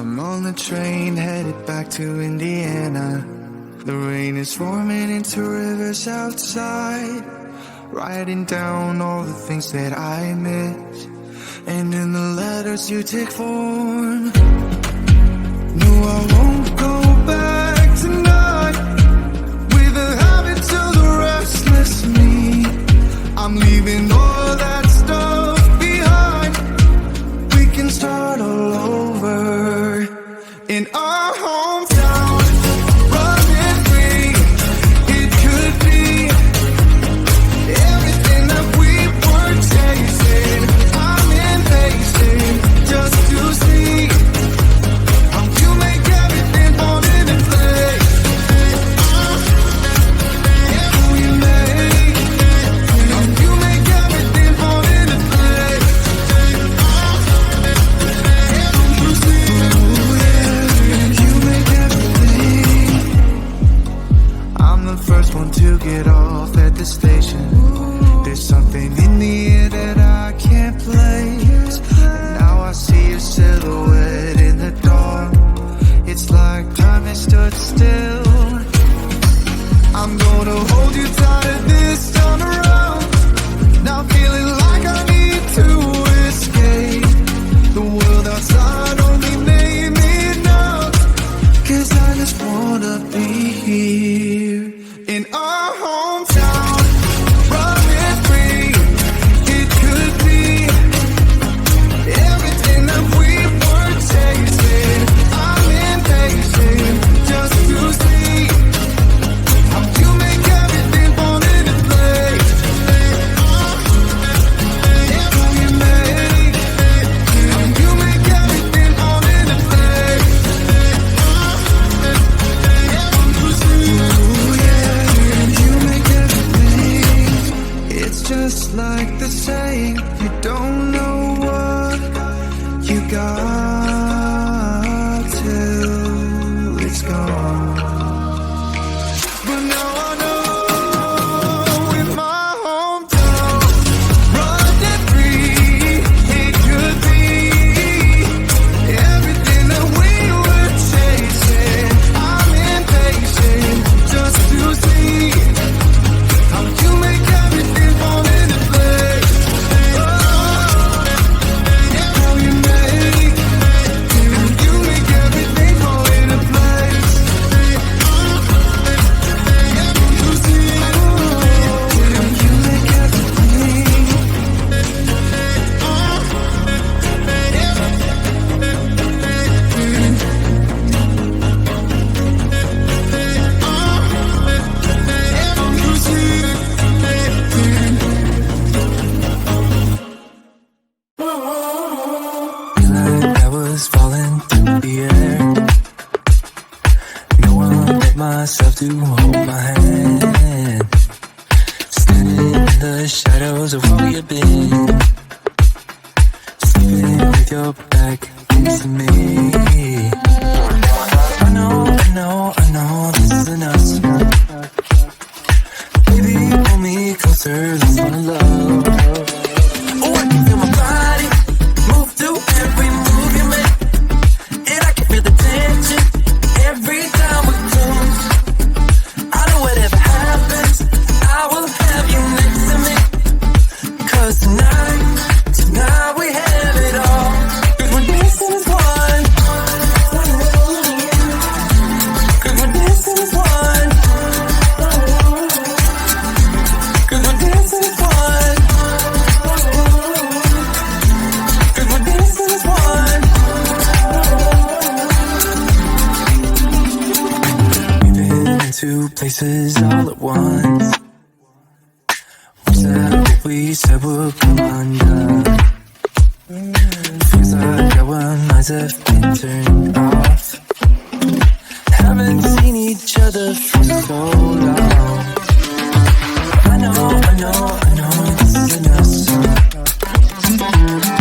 I'm on the train headed back to Indiana. The rain is forming into rivers outside, writing down all the things that I miss, and in the letters you take form. No, I won't go back tonight with the habits of the restless me. I'm leaving all that stuff behind. We can start all over in our hometown. Running free, it could be everything that we were chasing. I'm impatient just to see how you make everything fall into place. How you make everything fall into place. You make everything. I'm the first one to get off at the station. There's something in the air that I can't place. And now I see a silhouette in the dark. It's like time has stood still. I'm gonna hold you tighter this time around. Now feeling like I need to escape. The world outside only made me numb. 'Cause I just wanna be here in our hometown. Running free, it could be everything that we were chasing. I'm impatient just to see how you make everything fall into place. How you make everything fall into place. Ooh, yeah, you make everything. It's just like the saying, you don't know what you got till it's gone. But now I know in my hometown, running free, it could be everything that we were chasing. I'm impatient just to see how you make everything fall into place. How you make everything fall into place. You make everything. Like I was falling through the air. No one but myself to hold my hand. Standing in the shadows of where you've been. Sleeping with your back against me. I know this isn't us. Baby, pull me closer, let's fall in love. Oh, I can feel my body move to every move you make. And I can feel the tension every time we close. I know whatever happens, I will have you next to me. 'Cause tonight we have it all. 'Cause we're dancing as one. 'Cause we're dancing as one. 'Cause we're dancing as one. 'Cause we're dancing as one. We've been into places all at once. Was that what we said would come undone? Feels like our minds have been turned off. Haven't seen each other for so long. I know this isn't us.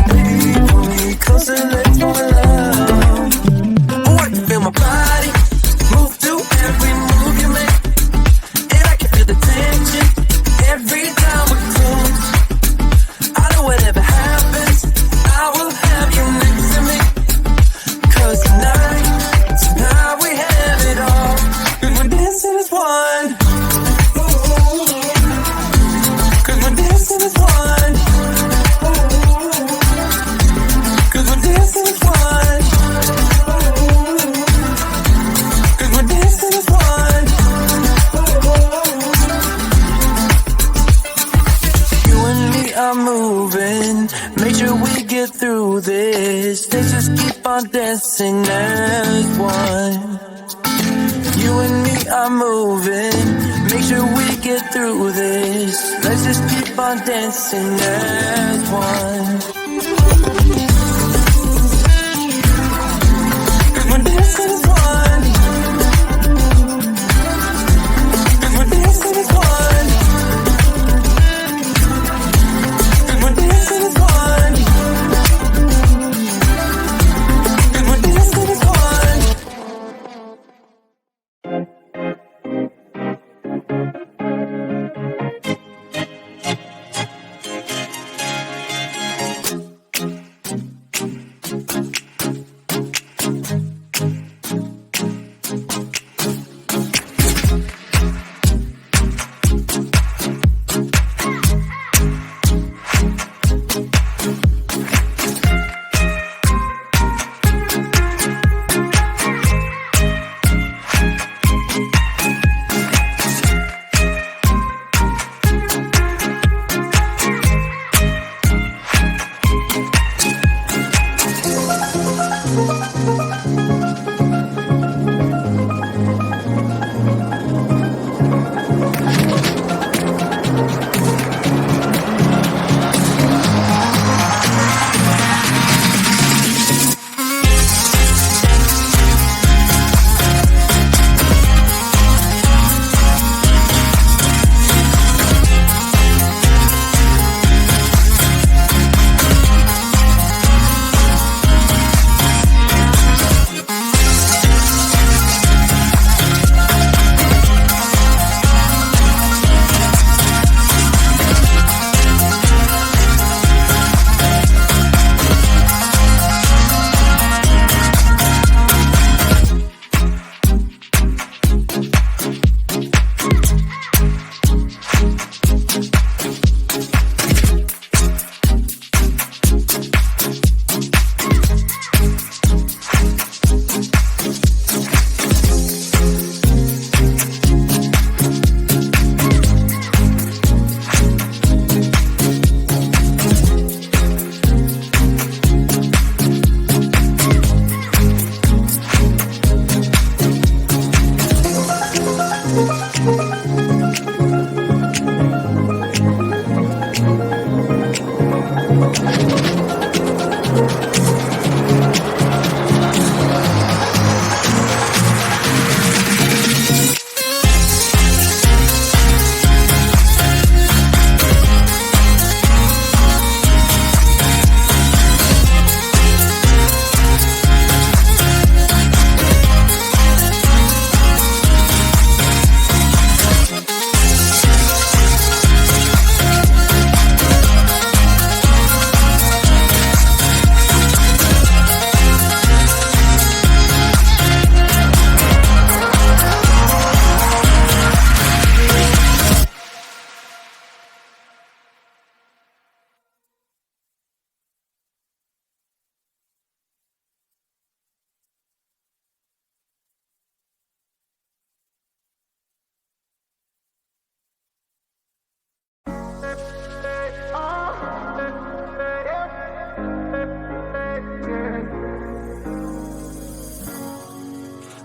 Baby, pull me closer, let's fall in love. Oh, I can feel my body move to every move you make. And I can feel the tension every time we close. I know whatever happens, I will have you next to me. 'Cause tonight through this. Let's just keep on dancing as one. You and me are moving. Make sure we get through this. Let's just keep on dancing as one. We're dancing as one. We're dancing as one. We're dancing as one. We're dancing as one.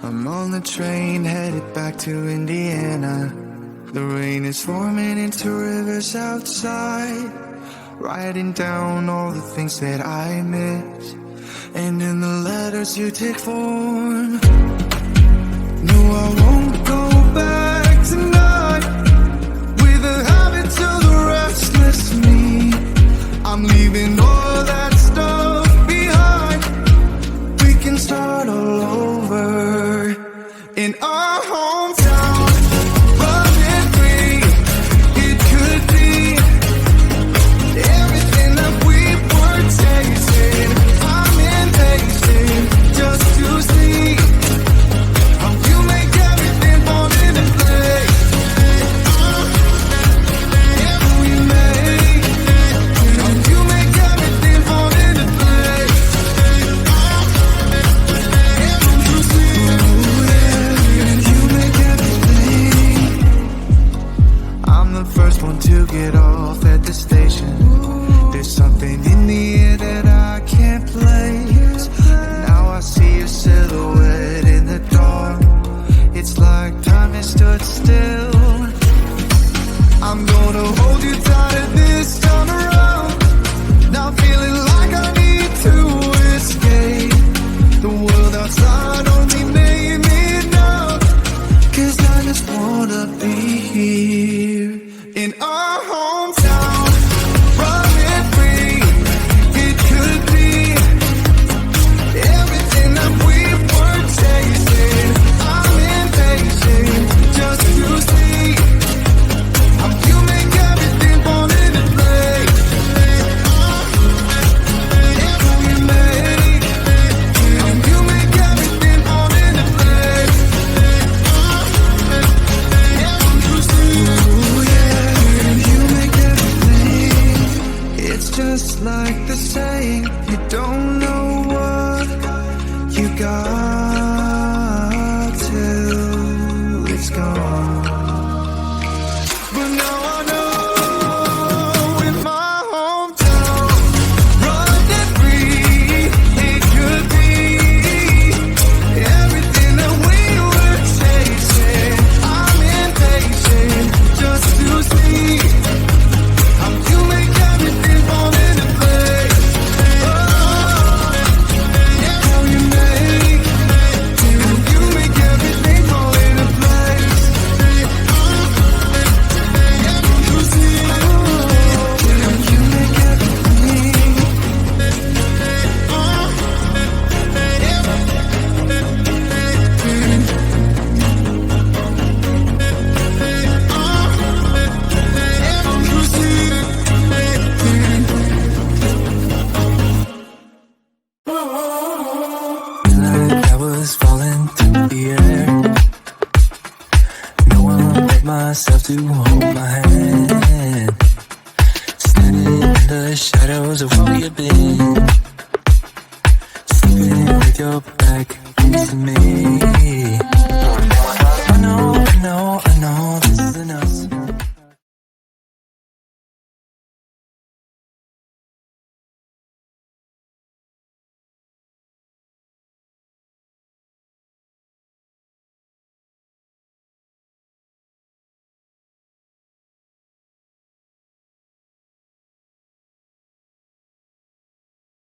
I'm on the train headed back to Indiana. The rain is forming into rivers outside, writing down all the things that I miss, and in the letters you take form. No, I won't go back tonight with the habits of the restless me. I'm leaving all that stuff behind. We can start all over in our hometown, running free. It could be everything that we were tasting. I'm impatient just to see how you make everything to hold my hand. Standing in the shadows of where you've been. Sleeping with your back against me.